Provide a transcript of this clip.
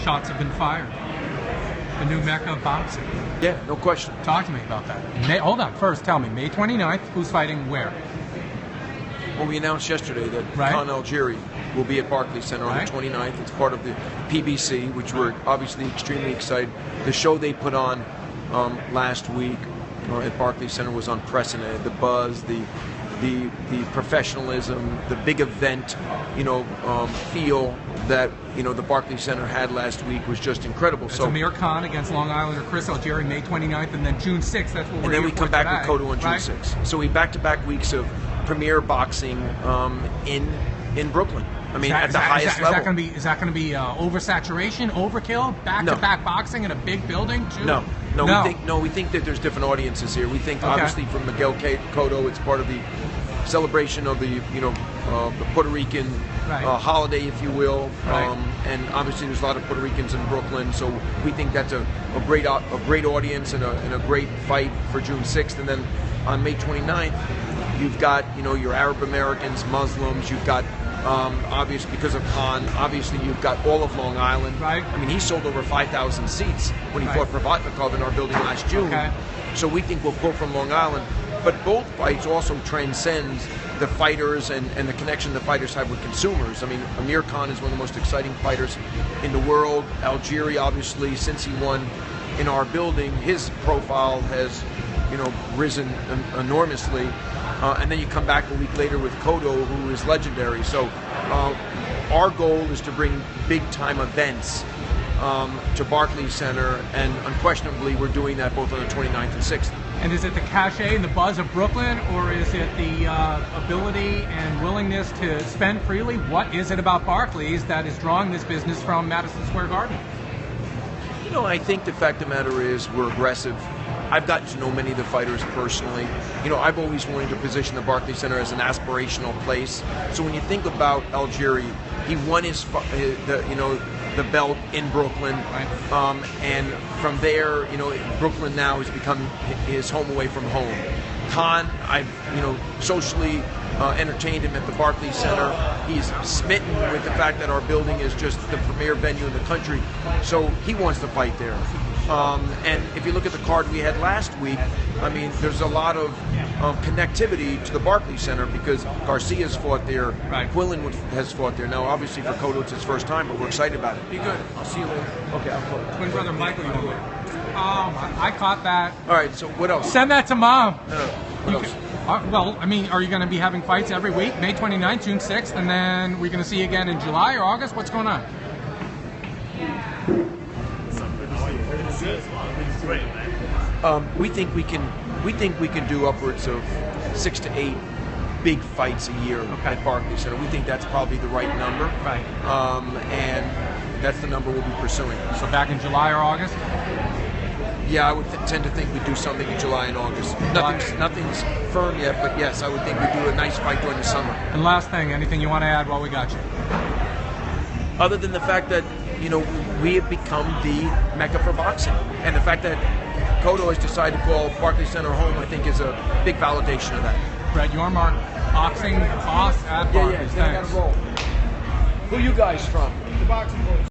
shots have been fired. The new mecca of boxing. Yeah, no question. Talk to me about that. Hold on. First, tell me, May 29th, who's fighting where? Well, we announced yesterday that Right. Khan Algieri will be at Barclays Center on Right. the 29th. It's part of the PBC, which we're obviously extremely excited. The show they put on last week at Barclays Center was unprecedented. The buzz, the professionalism, the big event, feel that the Barclays Center had last week was just incredible. It's So Amir Khan against Long Islander Chris Algieri, May 29th, and then June 6th. That's what we're and then here we for come back today, with Cotto on June right? 6th. So we back-to-back weeks of premier boxing in Brooklyn. I mean, at the highest level. Is that going to be oversaturation, overkill, back-to-back boxing in a big building too? No. We think that there's different audiences here. We think obviously from Miguel Cotto, it's part of the celebration of the the Puerto Rican holiday, if you will. Right. And obviously there's a lot of Puerto Ricans in Brooklyn, so we think that's a great audience and a great fight for June 6th. And then on May 29th, you've got your Arab Americans, Muslims. You've got obviously because of Khan, obviously you've got all of Long Island. Right. I mean, he sold over 5,000 seats when he fought Provatnikov in our building last June. Okay. So we think we'll pull from Long Island. But both fights also transcend the fighters and the connection the fighters have with consumers. I mean, Amir Khan is one of the most exciting fighters in the world. Algieri, obviously, since he won in our building, his profile has risen enormously. And then you come back a week later with Cotto, who is legendary. So our goal is to bring big-time events to Barclays Center, and unquestionably we're doing that both on the 29th and 6th. And is it the cachet and the buzz of Brooklyn, or is it the ability and willingness to spend freely? What is it about Barclays that is drawing this business from Madison Square Garden? I think the fact of the matter is we're aggressive. I've gotten to know many of the fighters personally. I've always wanted to position the Barclays Center as an aspirational place. So when you think about Algieri, he won the belt in Brooklyn, and from there, Brooklyn now has become his home away from home. Khan, I've socially entertained him at the Barclays Center. He's smitten with the fact that our building is just the premier venue in the country, so he wants to fight there. And if you look at the card we had last week, I mean, there's a lot of connectivity to the Barclays Center because Garcia's fought there, Quillen has fought there. Now, obviously for Cotto, it's his first time, but we're excited about it. Be good. I'll see you later. Okay, I'll close. Twin brother Michael Yormark. I caught that. All right, so what else? Send that to Mom. What else? Well, I mean, are you going to be having fights every week? May 29th, June 6th, and then we're going to see you again in July or August? What's going on? We think we can do upwards of 6 to 8 big fights a year at Barclays Center. We think that's probably the right number. Right. And that's the number we'll be pursuing. So back in July or August? Yeah, I would tend to think we'd do something in July and August. Nothing's firm yet, but yes, I would think we'd do a nice fight during the summer. And last thing, anything you want to add while we got you? Other than the fact that, we have become the mecca for boxing. And the fact that Cotto has decided to call Barclays Center home, I think, is a big validation of that. Brett Yormark, boxing boss at Barclays. Thanks. Who you guys from? The boxing boys.